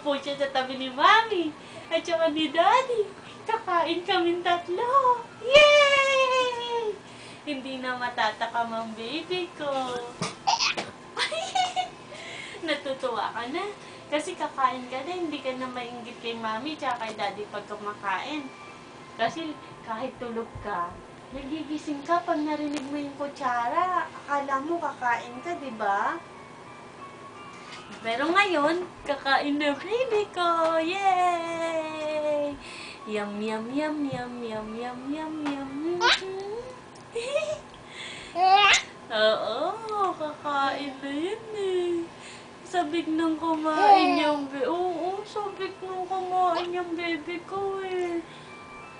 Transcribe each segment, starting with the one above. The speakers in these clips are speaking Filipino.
Upo siya sa tabi ni Mami at saka ni Daddy. Kakain kaming tatlo. Yay! Hindi na matatakam ang baby ko. Natutuwa ka na. Kasi kakain ka na, hindi ka na mainggit kay Mami tsaka kay Daddy pag kumakain. Kasi kahit tulog ka, nagigising ka pag narinig mo yung kutsara. Akala mo kakain ka, di ba? Pero ngayon, kakain na baby ko. Yay! Yum, yum, yum, yum, yum, yum, yum, yum. Oo, kakain na yun eh. Sabik nang kumain yung baby. Oo, sabik nang kumain yung baby ko eh.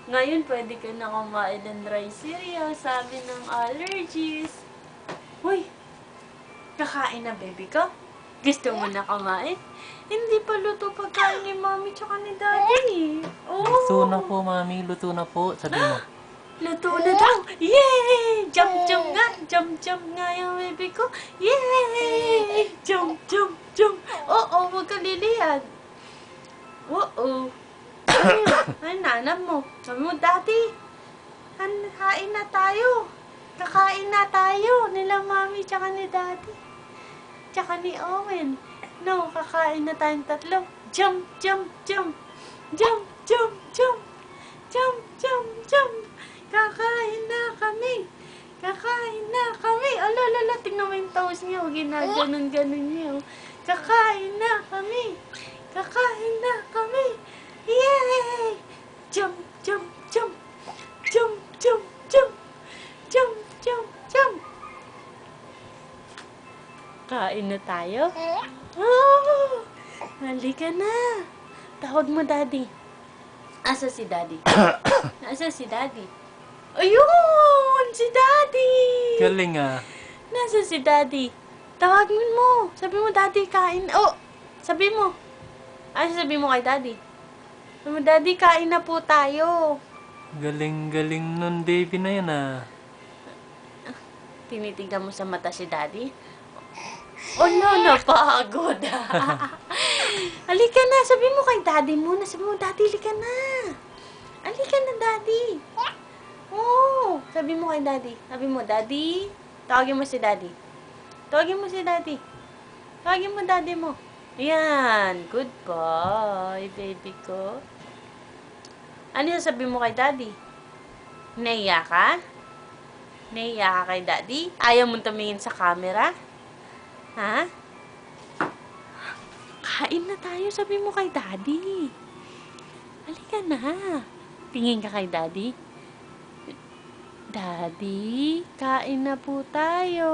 Ngayon, pwede ka na kumain ng dry cereal, sabi ng allergies. Uy, kakain na baby ko? Gusto mo na kumain? Hindi pa luto pagkain ni Mami tsaka ni Daddy. Oh. Luto na po, Mami. Luto na po. Sabi mo. Luto na daw. Yay! Jump, jump nga. Jump, jump nga yung baby ko. Yay! Jump, jump, jump. Oo, huwag ka liliyan. Oo. Ay, nanam mo. Sabi mo, Daddy, hain na tayo. Kakain na tayo. Nila Mami tsaka ni Daddy. Tsaka ni Owen. No, kakain na tayong tatlo. Jump, jump, jump. Jump, jump, jump. Jump, jump, jump. Kakain na kami. Kakain na kami. Ala, tingnan mo yung toes niyo. Ginaganon-ganon niyo. Kakain na kami. Kakain na kami. Yay! Jump, jump, jump. Jump, jump, jump. Jump, jump, jump. Kain na tayo? Oh! Halika na. Tawag mo, Daddy. Asa si Daddy? Asa si Daddy? Ayun! Si Daddy! Galing ah. Nasa si Daddy? Tawagin mo. Sabi mo, Daddy, kain. Oh! Sabi mo. Sabi mo kay Daddy? Sabi mo, Daddy, kain na po tayo. Galing-galing nun baby na yan ah. Tinitignan mo sa mata si Daddy? Oh no, napagod. Halika na. Sabi mo kay Daddy muna. Sabi mo, Daddy, halika na. Halika na, Daddy. Oh, sabi mo kay Daddy. Sabi mo, Daddy. Tawagin mo si Daddy. Tawagin mo si Daddy. Tawagin mo Daddy mo. Ayan. Goodbye, baby ko. Ano sabi mo kay Daddy? Naiya ka? Naiya ka kay Daddy? Ayaw mong tumingin sa camera? Ha? Kain na tayo, sabi mo kay Daddy. Halika na. Tingin ka kay Daddy. Daddy, kain na po tayo.